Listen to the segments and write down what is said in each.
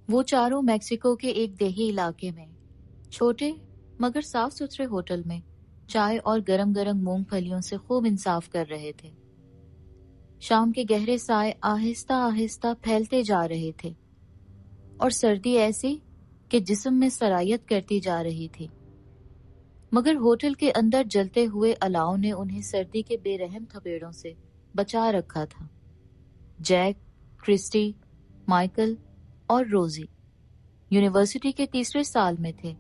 وہ چاروں میکسیکو کے ایک دیہی علاقے میں چھوٹے مگر صاف ستھرے ہوٹل میں چائے اور گرم گرم مونگ پھلیوں سے خوب انصاف کر رہے تھے۔ شام کے گہرے سائے آہستہ آہستہ پھیلتے جا رہے تھے اور سردی ایسی کہ جسم میں سرایت کرتی جا رہی تھی، مگر ہوٹل کے اندر جلتے ہوئے الاؤ نے انہیں سردی کے بے رحم تھپیڑوں سے بچا رکھا تھا۔ جیک، کرسٹی، مائیکل اور روزی یونیورسٹی کے تیسرے سال میں تھے،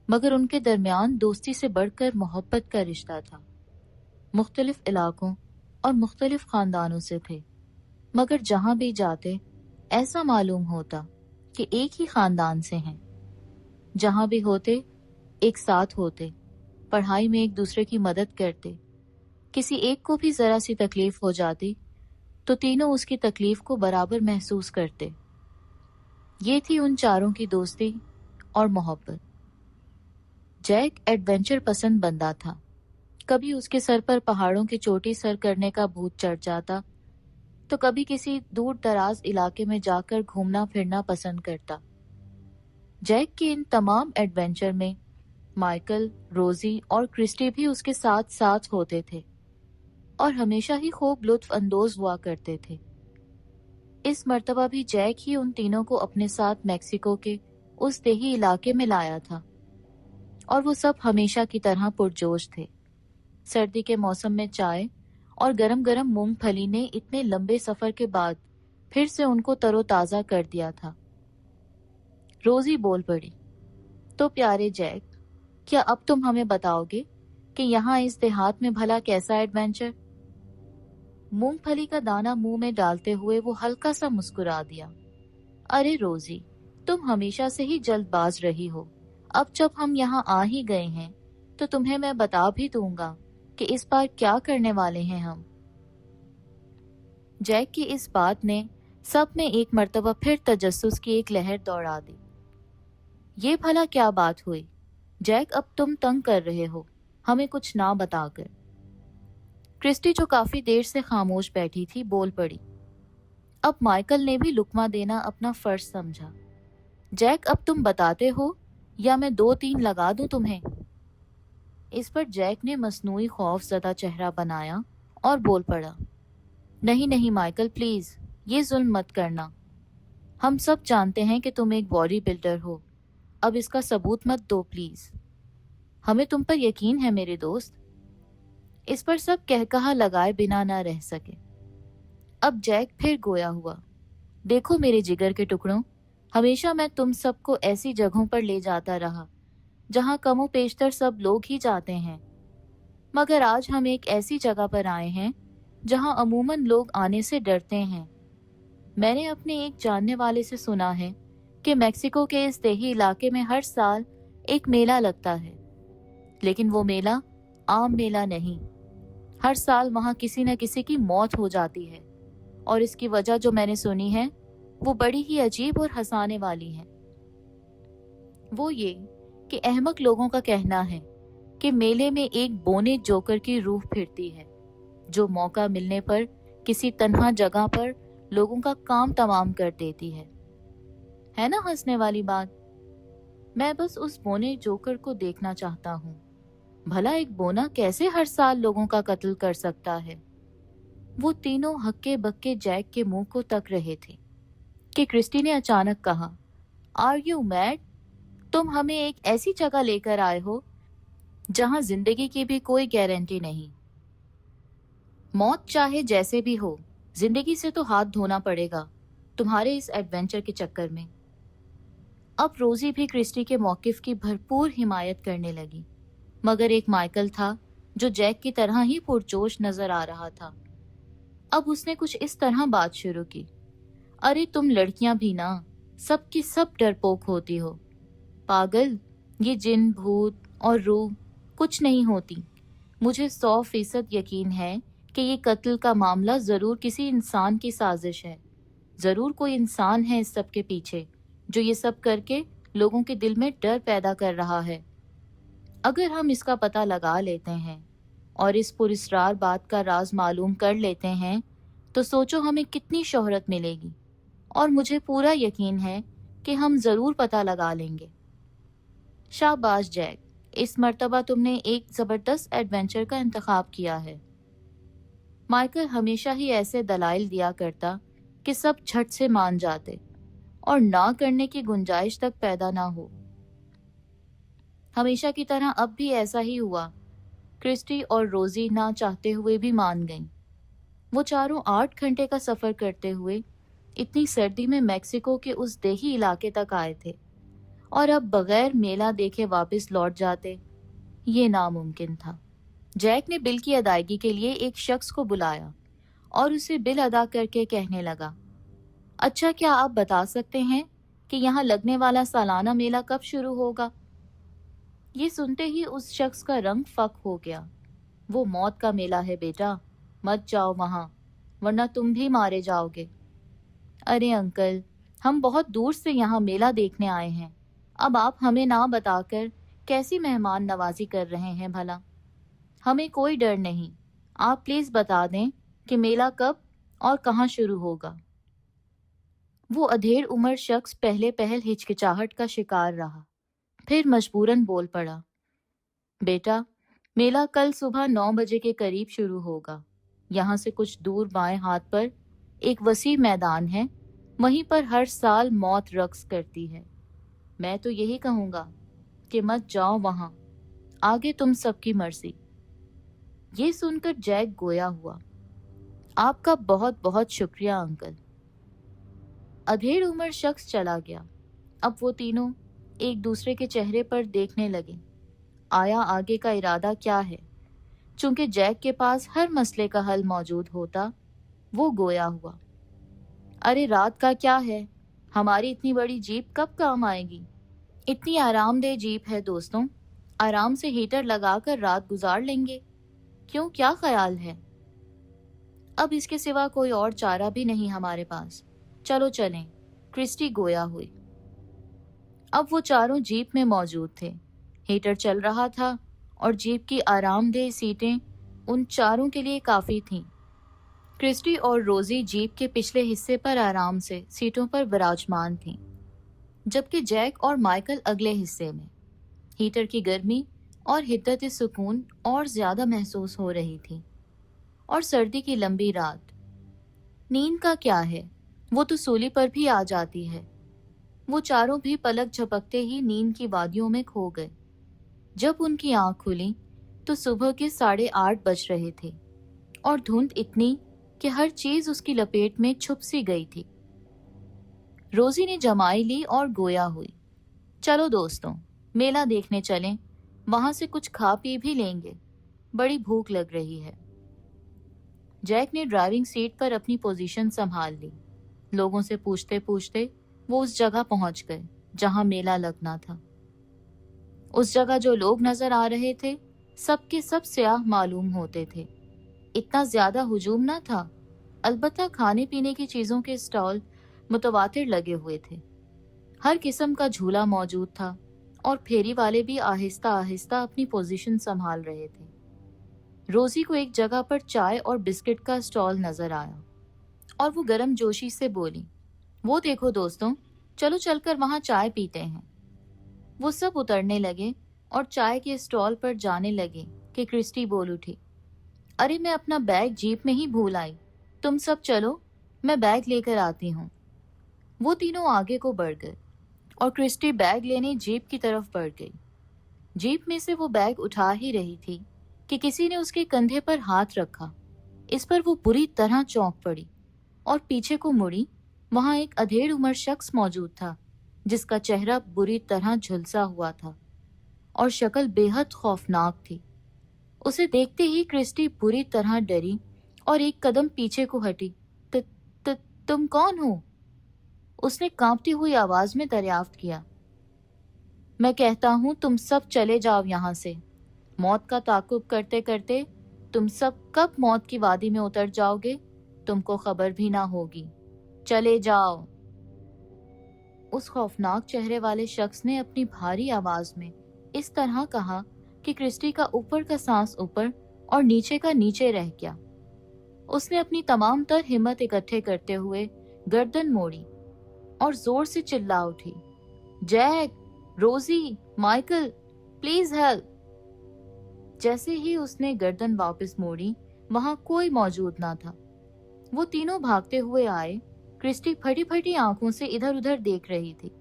مگر ان کے درمیان دوستی سے بڑھ کر محبت کا رشتہ تھا۔ مختلف علاقوں اور مختلف خاندانوں سے تھے، مگر جہاں بھی جاتے ایسا معلوم ہوتا کہ ایک ہی خاندان سے ہیں۔ جہاں بھی ہوتے ایک ساتھ ہوتے، پڑھائی میں ایک دوسرے کی مدد کرتے، کسی ایک کو بھی ذرا سی تکلیف ہو جاتی تو تینوں اس کی تکلیف کو برابر محسوس کرتے۔ یہ تھی ان چاروں کی دوستی اور محبت۔ جیک ایڈونچر پسند بندہ تھا، کبھی اس کے سر پر پہاڑوں کی چوٹی سر کرنے کا بھوت چڑھ جاتا تو کبھی کسی دور دراز علاقے میں جا کر گھومنا پھرنا پسند کرتا۔ جیک کے ان تمام ایڈونچر میں مائیکل، روزی اور کرسٹی بھی اس کے ساتھ ساتھ ہوتے تھے اور ہمیشہ ہی خوب لطف اندوز ہوا کرتے تھے۔ اس مرتبہ بھی جیک ہی ان تینوں کو اپنے ساتھ میکسیکو کے اس دیہی علاقے میں لایا تھا، اور وہ سب ہمیشہ کی طرح پرجوش تھے۔ سردی کے موسم میں چائے اور گرم گرم مونگ پھلی نے اتنے لمبے سفر کے بعد پھر سے ان کو تر و تازہ کر دیا تھا۔ روزی بول پڑی، تو پیارے جیک، کیا اب تم ہمیں بتاؤ گے کہ یہاں اس دیہات میں بھلا کیسا ایڈونچر؟ مونگ پھلی کا دانہ منہ میں ڈالتے ہوئے وہ ہلکا سا مسکرا دیا۔ ارے روزی، تم ہمیشہ سے ہی جلد باز رہی ہو، اب جب ہم یہاں آ ہی گئے ہیں تو تمہیں میں بتا بھی دوں گا کہ اس بار کیا کرنے والے ہیں ہم۔ جیک کی اس بات نے سب میں ایک مرتبہ پھر تجسس کی ایک لہر دوڑا دی۔ یہ بھلا کیا بات ہوئی جیک، اب تم تنگ کر رہے ہو ہمیں کچھ نہ بتا کر؟ کرسٹی جو کافی دیر سے خاموش بیٹھی تھی بول پڑی۔ اب مائیکل نے بھی لقمہ دینا اپنا فرض سمجھا۔ جیک، اب تم بتاتے ہو یا میں 2-3 لگا دوں تمہیں؟ اس پر جیک نے مصنوعی خوف زدہ چہرہ بنایا اور بول پڑا، نہیں نہیں مائیکل، پلیز یہ ظلم مت کرنا۔ ہم سب جانتے ہیں کہ تم ایک باڈی بلڈر ہو، اب اس کا ثبوت مت دو پلیز۔ ہمیں تم پر یقین ہے میرے دوست۔ اس پر سب کہا لگائے بنا نہ رہ سکے۔ اب جیک پھر گویا ہوا، دیکھو میرے جگر کے ٹکڑوں، ہمیشہ میں تم سب کو ایسی جگہوں پر لے جاتا رہا جہاں کم و پیشتر سب لوگ ہی جاتے ہیں، مگر آج ہم ایک ایسی جگہ پر آئے ہیں جہاں عموماً لوگ آنے سے ڈرتے ہیں۔ میں نے اپنے ایک جاننے والے سے سنا ہے کہ میکسیکو کے اس دیہی علاقے میں ہر سال ایک میلہ لگتا ہے، لیکن وہ میلہ عام میلہ نہیں۔ ہر سال وہاں کسی نہ کسی کی موت ہو جاتی ہے، اور اس کی وجہ جو میں نے سنی ہے وہ بڑی ہی عجیب اور ہنسانے والی ہے۔ وہ یہ کہ احمق لوگوں کا کہنا ہے کہ میلے میں ایک بونے جوکر کی روح پھرتی ہے جو موقع ملنے پر کسی تنہا جگہ پر لوگوں کا کام تمام کر دیتی ہے نا ہنسنے والی بات؟ میں بس اس بونے جوکر کو دیکھنا چاہتا ہوں، بھلا ایک بونا کیسے ہر سال لوگوں کا قتل کر سکتا ہے؟ وہ تینوں ہکے بکے جیک کے منہ کو تک رہے تھے کہ کرسٹی نے اچانک کہا، آر یو میڈ؟ تم ہمیں ایک ایسی جگہ لے کر آئے ہو جہاں زندگی کی بھی کوئی گارنٹی نہیں۔ موت چاہے جیسے بھی ہو، زندگی سے تو ہاتھ دھونا پڑے گا تمہارے اس ایڈونچر کے چکر میں۔ اب روزی بھی کرسٹی کے موقف کی بھرپور حمایت کرنے لگی، مگر ایک مائیکل تھا جو جیک کی طرح ہی پرجوش نظر آ رہا تھا۔ اب اس نے کچھ اس طرح بات شروع کی، ارے تم لڑکیاں بھی نا سب کی سب ڈرپوک ہوتی ہو، پاگل، یہ جن بھوت اور روح کچھ نہیں ہوتی۔ مجھے 100% یقین ہے کہ یہ قتل کا معاملہ ضرور کسی انسان کی سازش ہے، ضرور کوئی انسان ہے اس سب کے پیچھے جو یہ سب کر کے لوگوں کے دل میں ڈر پیدا کر رہا ہے۔ اگر ہم اس کا پتہ لگا لیتے ہیں اور اس پراسرار بات کا راز معلوم کر لیتے ہیں تو سوچو ہمیں کتنی شہرت ملے گی، اور مجھے پورا یقین ہے कि हम जरूर पता लगा लेंगे। शाबाश जैक, इस मर्तबा तुमने एक जबरदस्त एडवेंचर का इंतखाब किया है। माइकल हमेशा ही ऐसे दलाइल दिया करता कि सब झट से मान जाते और ना करने की गुंजाइश तक पैदा ना हो। हमेशा की तरह अब भी ऐसा ही हुआ। क्रिस्टी और रोजी ना चाहते हुए भी मान गईं। वो चारों 8 घंटे का सफर करते हुए इतनी सर्दी में मेक्सिको के उस देही इलाके तक आए थे और अब बगैर मेला देखे वापस लौट जाते, ये नामुमकिन था। जैक ने बिल की अदायगी के लिए एक शख्स को बुलाया और उसे बिल अदा करके कहने लगा, अच्छा, क्या आप बता सकते हैं कि यहाँ लगने वाला सालाना मेला कब शुरू होगा? ये सुनते ही उस शख्स का रंग फक हो गया। वो मौत का मेला है बेटा, मत जाओ वहां, वरना तुम भी मारे जाओगे। अरे अंकल, हम बहुत दूर से यहाँ मेला देखने आए हैं, अब आप हमें ना बताकर कैसी मेहमान नवाजी कर रहे हैं भला? हमें कोई डर नहीं, आप प्लीज बता दें कि मेला कब और कहाँ शुरू होगा। वो अधेड़ उम्र शख्स पहले पहल हिचकिचाहट का शिकार रहा, फिर मजबूरन बोल पड़ा, बेटा, मेला कल सुबह 9 बजे के करीब शुरू होगा। यहाँ से कुछ दूर बाएं हाथ पर एक वसी मैदान है, वहीं पर हर साल मौत रक्स करती है। मैं तो यही कहूँगा कि मत जाओ वहाँ, आगे तुम सबकी मर्जी। ये सुनकर जैक गोया हुआ। आपका बहुत बहुत शुक्रिया अंकल। अधेड़ उम्र शख्स चला गया। अब वो तीनों एक दूसरे के चेहरे पर देखने लगे। आया आगे का इरादा क्या है? चूंकि जैक के पास हर मसले का हल मौजूद होता, वो गोया हुआ। अरे रात का क्या है, हमारी इतनी बड़ी जीप कब काम आएगी? इतनी आरामदेह जीप है दोस्तों, आराम से हीटर लगाकर रात गुजार लेंगे। क्यों, क्या ख्याल है? अब इसके सिवा कोई और चारा भी नहीं हमारे पास। चलो चलें। क्रिस्टी गोया हुई। अब वो चारों जीप में मौजूद थे। हीटर चल रहा था और जीप की आरामदेह सीटें उन चारों के लिए काफी थीं। क्रिस्टी और रोजी जीप के पिछले हिस्से पर आराम से सीटों पर विराजमान थीं, जबकि जैक और माइकल अगले हिस्से में। हीटर की गर्मी और हिद्दत सुकून और ज्यादा महसूस हो रही थी। और सर्दी की लंबी रात। नींद का क्या है, वो तो सूली पर भी आ जाती है। वो चारों भी पलक झपकते ही नींद की वादियों में खो गए। जब उनकी आंख खुली तो सुबह के 8:30 बज रहे थे और धुंध इतनी कि हर चीज उसकी लपेट में छुप सी गई थी। रोजी ने जमाई ली और गोया हुई। चलो दोस्तों, मेला देखने चलें, वहां से कुछ खा पी भी लेंगे, बड़ी भूख लग रही है। जैक ने ड्राइविंग सीट पर अपनी पोजीशन संभाल ली। लोगों से पूछते पूछते वो उस जगह पहुंच गए जहां मेला लगना था। उस जगह जो लोग नजर आ रहे थे, सबके सब स्याह मालूम होते थे। इतना ज्यादा हुजूम ना था, अलबत्ता खाने पीने की चीजों के स्टॉल मुतवातिर लगे हुए थे। हर किस्म का झूला मौजूद था और फेरी वाले भी आहिस्ता आहिस्ता अपनी पोजीशन संभाल रहे थे। रोजी को एक जगह पर चाय और बिस्किट का स्टॉल नजर आया और वो गर्म जोशी से बोली, वो देखो दोस्तों, चलो चलकर वहां चाय पीते हैं। वो सब उतरने लगे और चाय के स्टॉल पर जाने लगे कि क्रिस्टी बोल उठी, अरे मैं अपना बैग जीप में ही भूल आई, तुम सब चलो, मैं बैग लेकर आती हूँ। वो तीनों आगे को बढ़ गए और क्रिस्टी बैग लेने जीप की तरफ बढ़ गई। जीप में से वो बैग उठा ही रही थी कि किसी ने उसके कंधे पर हाथ रखा। इस पर वो बुरी तरह चौंक पड़ी और पीछे को मुड़ी। वहां एक अधेड़ उम्र शख्स मौजूद था जिसका चेहरा बुरी तरह झुलसा हुआ था और शक्ल बेहद खौफनाक थी। उसे देखते ही क्रिस्टी बुरी तरह डरी और एक कदम पीछे को हटी। तुम कौन हो? उसने कांपती हुई आवाज में दरियाफ्त किया। मैं कहता हूं तुम सब चले जाओ यहां से। मौत का ताकुब करते करते तुम सब कब मौत की वादी में उतर जाओगे, तुमको खबर भी ना होगी। चले जाओ। उस खौफनाक चेहरे वाले शख्स ने अपनी भारी आवाज में इस तरह कहा कि क्रिस्टी का ऊपर का सांस ऊपर और नीचे का नीचे रह गया। उसने अपनी तमाम तर हिम्मत इकट्ठे करते हुए गर्दन मोड़ी और जोर से चिल्ला उठी, जैक, रोजी, माइकल, प्लीज हेल्प। जैसे ही उसने गर्दन वापस मोड़ी, वहां कोई मौजूद ना था। वो तीनों भागते हुए आए। क्रिस्टी फटी फटी आंखों से इधर उधर देख रही थी।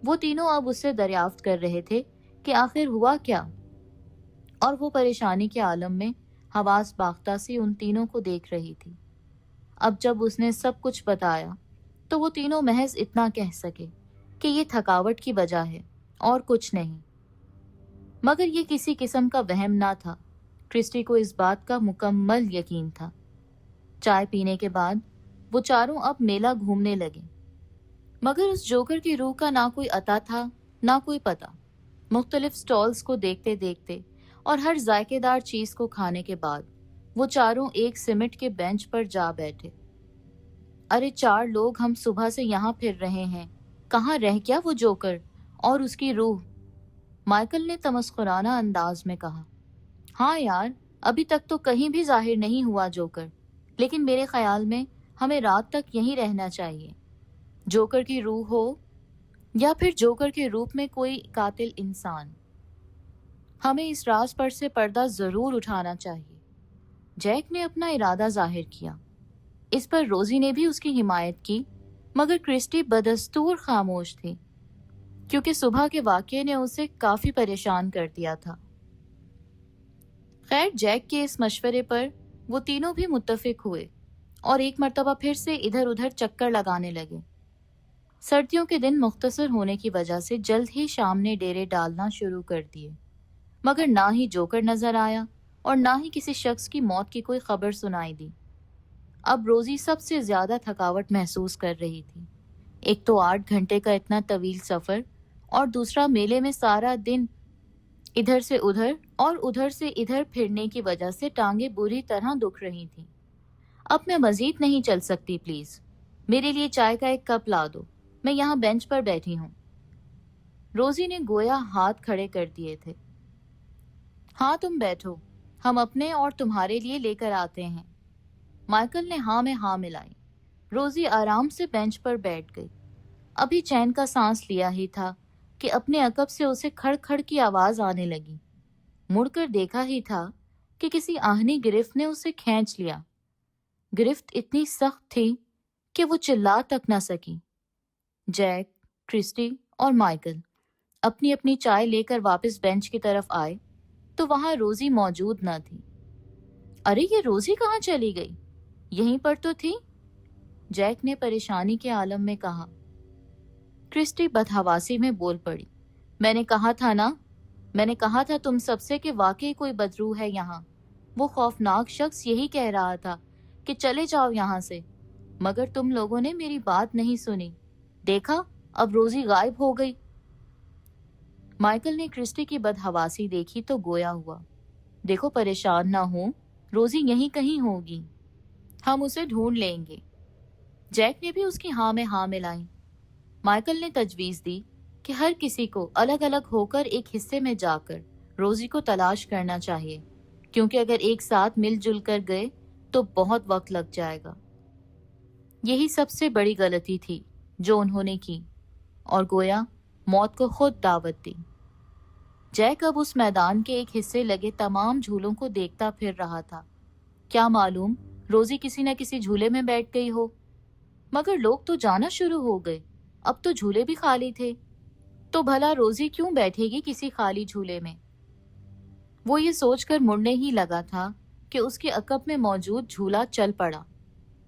वो तीनों अब उससे दरियाफ्त कर रहे थे कि आखिर हुआ क्या, और वो परेशानी के आलम में हवास बाख्ता सी उन तीनों को देख रही थी। अब जब उसने सब कुछ बताया तो वो तीनों महज इतना कह सके कि ये थकावट की वजह है और कुछ नहीं। मगर ये किसी किस्म का वहम ना था। क्रिस्टी को इस बात का मुकम्मल यकीन था। चाय पीने के बाद वो चारों अब मेला घूमने लगे, मगर उस जोकर की रूह का ना कोई अता था ना कोई पता। मुख्तलिफ स्टॉल्स को देखते देखते और हर जायकेदार चीज को खाने के बाद वो चारों एक सीमेंट के बेंच पर जा बैठे। अरे 4 लोग हम सुबह से यहाँ फिर रहे हैं, कहाँ रह गया वो जोकर और उसकी रूह? माइकल ने तमस्कुराना अंदाज में कहा। हाँ यार, अभी तक तो कहीं भी जाहिर नहीं हुआ जोकर, लेकिन मेरे ख्याल में हमें रात तक यहीं रहना चाहिए। जोकर की रूह हो या फिर जोकर के रूप में कोई कातिल इंसान, हमें इस राज पर से पर्दा जरूर उठाना चाहिए। जैक ने अपना इरादा जाहिर किया। इस पर रोजी ने भी उसकी हिमायत की, मगर क्रिस्टी बदस्तूर खामोश थी, क्योंकि सुबह के वाक़ये ने उसे काफी परेशान कर दिया था। खैर, जैक के इस मशवरे पर वो तीनों भी मुत्तफिक हुए और एक मर्तबा फिर से इधर उधर चक्कर लगाने लगे। सर्दियों के दिन मुख्तसर होने की वजह से जल्द ही शाम ने डेरे डालना शुरू कर दिए, मगर ना ही जोकर नजर आया और ना ही किसी शख्स की मौत की कोई खबर सुनाई दी। अब रोजी सबसे ज्यादा थकावट महसूस कर रही थी। एक तो 8 घंटे का इतना तवील सफर, और दूसरा मेले में सारा दिन इधर से उधर और उधर से इधर फिरने की वजह से टांगे बुरी तरह दुख रही थीं। अब मैं मजीद नहीं चल सकती, प्लीज मेरे लिए चाय का एक कप ला दो, मैं यहाँ बेंच पर बैठी हूँ। रोजी ने गोया हाथ खड़े कर दिए थे। हाँ तुम बैठो, हम अपने और तुम्हारे लिए लेकर आते हैं। माइकल ने हाँ में हाँ मिलाई। रोजी आराम से बेंच पर बैठ गई। अभी चैन का सांस लिया ही था कि अपने अकब से उसे खड़ खड़ की आवाज आने लगी। मुड़कर देखा ही था कि किसी आहनी गिरफ्त ने उसे खींच लिया। गिरफ्त इतनी सख्त थी कि वो चिल्ला तक न सकी। जैक, क्रिस्टी और माइकल अपनी अपनी चाय लेकर वापस बेंच की तरफ आए तो वहां रोजी मौजूद न थी। अरे ये रोजी कहाँ चली गई? यहीं पर तो थी, जैक ने परेशानी के आलम में कहा। क्रिस्टी बदहवासी में बोल पड़ी, मैंने कहा था तुम सबसे कि वाकई कोई बदरूह है यहाँ। वो खौफनाक शख्स यही कह रहा था कि चले जाओ यहाँ से, मगर तुम लोगों ने मेरी बात नहीं सुनी। देखा, अब रोजी गायब हो गई। माइकल ने क्रिस्टी की बदहवासी देखी तो गोया हुआ, देखो परेशान ना हो, रोजी यहीं कहीं होगी, हम उसे ढूंढ लेंगे। जैक ने भी उसकी हाँ में हाँ मिलाई। माइकल ने तजवीज दी कि हर किसी को अलग अलग होकर एक हिस्से में जाकर रोजी को तलाश करना चाहिए, क्योंकि अगर एक साथ मिलजुल कर गए तो बहुत वक्त लग जाएगा। यही सबसे बड़ी गलती थी जो उन्होंने की, और गोया मौत को खुद दावत दी। जैक अब उस मैदान के एक हिस्से लगे तमाम झूलों को देखता फिर रहा था। क्या मालूम रोजी किसी न किसी झूले में बैठ गई हो, मगर लोग तो जाना शुरू हो गए, अब तो झूले भी खाली थे, तो भला रोजी क्यों बैठेगी किसी खाली झूले में? वो ये सोचकर मुड़ने ही लगा था कि उसके अकब में मौजूद झूला चल पड़ा,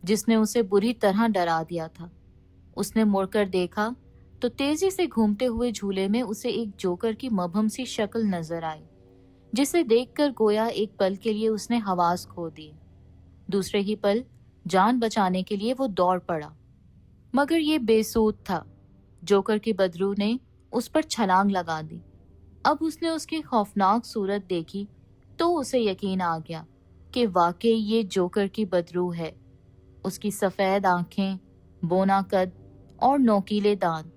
जिसने उसे बुरी तरह डरा दिया था। उसने मुड़कर देखा तो तेजी से घूमते हुए झूले में उसे एक जोकर की मबहम सी शक्ल नजर आई, जिसे देखकर गोया एक पल के लिए उसने हवास खो दी। दूसरे ही पल जान बचाने के लिए वो दौड़ पड़ा, मगर ये बेसूद था। जोकर की बदरू ने उस पर छलांग लगा दी। अब उसने उसकी खौफनाक सूरत देखी तो उसे यकीन आ गया कि वाकई ये जोकर की बदरू है। उसकी सफेद आंखें, बोना कद और नोकीले दांत,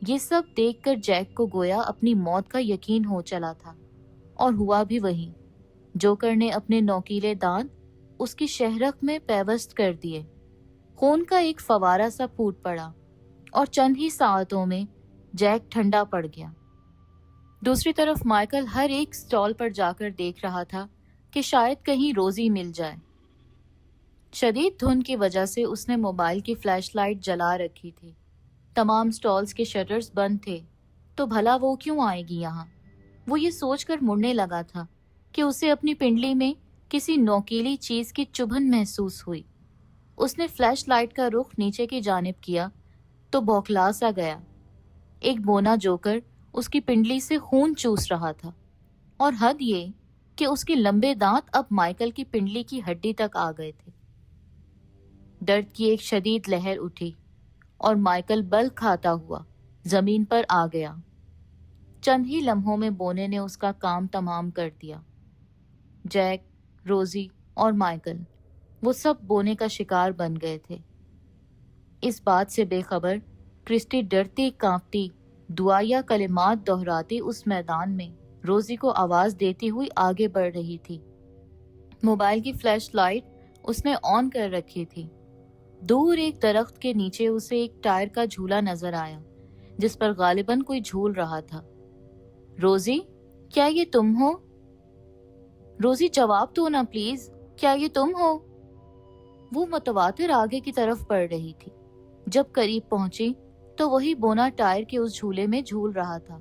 ये सब देखकर जैक को गोया अपनी मौत का यकीन हो चला था, और हुआ भी वही। जोकर ने अपने नोकीले दांत उसकी शहरक में पैवस्त कर दिए। खून का एक फवारा सा फूट पड़ा। اور چند ہی ساعتوں میں جیک ٹھنڈا پڑ گیا۔ دوسری طرف مائیکل ہر ایک سٹال پر جا کر دیکھ رہا تھا کہ شاید کہیں روزی مل جائے۔ شدید دھند کی وجہ سے اس نے موبائل کی فلیش لائٹ جلا رکھی تھی۔ تمام سٹالز کے شٹرز بند تھے، تو بھلا وہ کیوں آئے گی یہاں؟ وہ یہ سوچ کر مڑنے لگا تھا کہ اسے اپنی پنڈلی میں کسی نوکیلی چیز کی چبھن محسوس ہوئی۔ اس نے فلیش لائٹ کا رخ نیچے کی جانب کیا تو بوکھلا سا گیا۔ ایک بونا جوکر اس کی پنڈلی سے خون چوس رہا تھا، اور حد یہ کہ اس کے لمبے دانت اب مائیکل کی پنڈلی کی ہڈی تک آ گئے تھے۔ درد کی ایک شدید لہر اٹھی اور مائیکل بل کھاتا ہوا زمین پر آ گیا۔ چند ہی لمحوں میں بونے نے اس کا کام تمام کر دیا۔ جیک، روزی اور مائیکل، وہ سب بونے کا شکار بن گئے تھے۔ اس بات سے بے خبر کرسٹی ڈرتی کانپتی دعائیا کلمات دہراتی اس میدان میں روزی کو آواز دیتی ہوئی آگے بڑھ رہی تھی۔ موبائل کی فلیش لائٹ اس نے آن کر رکھی تھی۔ دور ایک درخت کے نیچے اسے ایک ٹائر کا جھولا نظر آیا جس پر غالباً کوئی جھول رہا تھا۔ روزی، کیا یہ تم ہو؟ روزی، جواب دو نا پلیز، کیا یہ تم ہو؟ وہ متواتر آگے کی طرف بڑھ رہی تھی۔ جب قریب پہنچی تو وہی بونا ٹائر کے اس جھولے میں جھول رہا تھا۔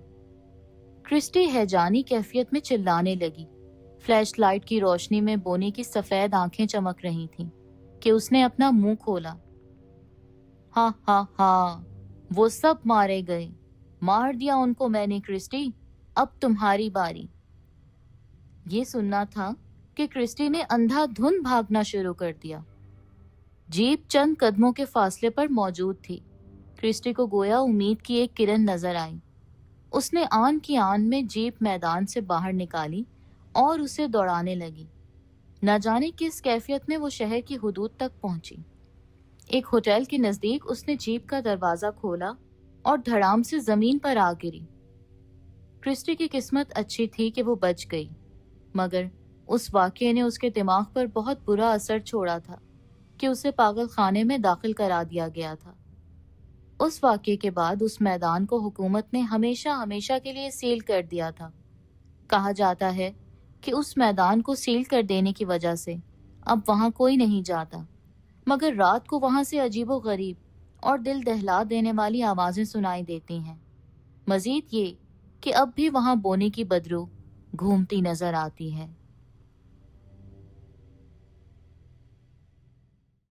کرسٹی ہیجانی کیفیت میں چلانے لگی۔ فلیش لائٹ کی روشنی میں بونے کی سفید آنکھیں چمک رہی تھیں کہ اس نے اپنا منہ کھولا۔ ہاں ہاں ہاں، وہ سب مارے گئے، مار دیا ان کو میں نے کرسٹی، اب تمہاری باری۔ یہ سننا تھا کہ کرسٹی نے اندھا دھند بھاگنا شروع کر دیا۔ جیپ چند قدموں کے فاصلے پر موجود تھی۔ کرسٹی کو گویا امید کی ایک کرن نظر آئی۔ اس نے آن کی آن میں جیپ میدان سے باہر نکالی اور اسے دوڑانے لگی۔ نہ جانے کس کیفیت میں وہ شہر کی حدود تک پہنچی۔ ایک ہوٹل کے نزدیک اس نے جیپ کا دروازہ کھولا اور دھڑام سے زمین پر آ گری۔ کرسٹی کی قسمت اچھی تھی کہ وہ بچ گئی، مگر اس واقعے نے اس کے دماغ پر بہت برا اثر چھوڑا تھا کہ اسے پاگل خانے میں داخل کرا دیا گیا تھا۔ اس واقعے کے بعد اس میدان کو حکومت نے ہمیشہ ہمیشہ کے لیے سیل کر دیا تھا۔ کہا جاتا ہے کہ اس میدان کو سیل کر دینے کی وجہ سے اب وہاں کوئی نہیں جاتا، مگر رات کو وہاں سے عجیب و غریب اور دل دہلا دینے والی آوازیں سنائی دیتی ہیں۔ مزید یہ کہ اب بھی وہاں بونے کی بدبو گھومتی نظر آتی ہے۔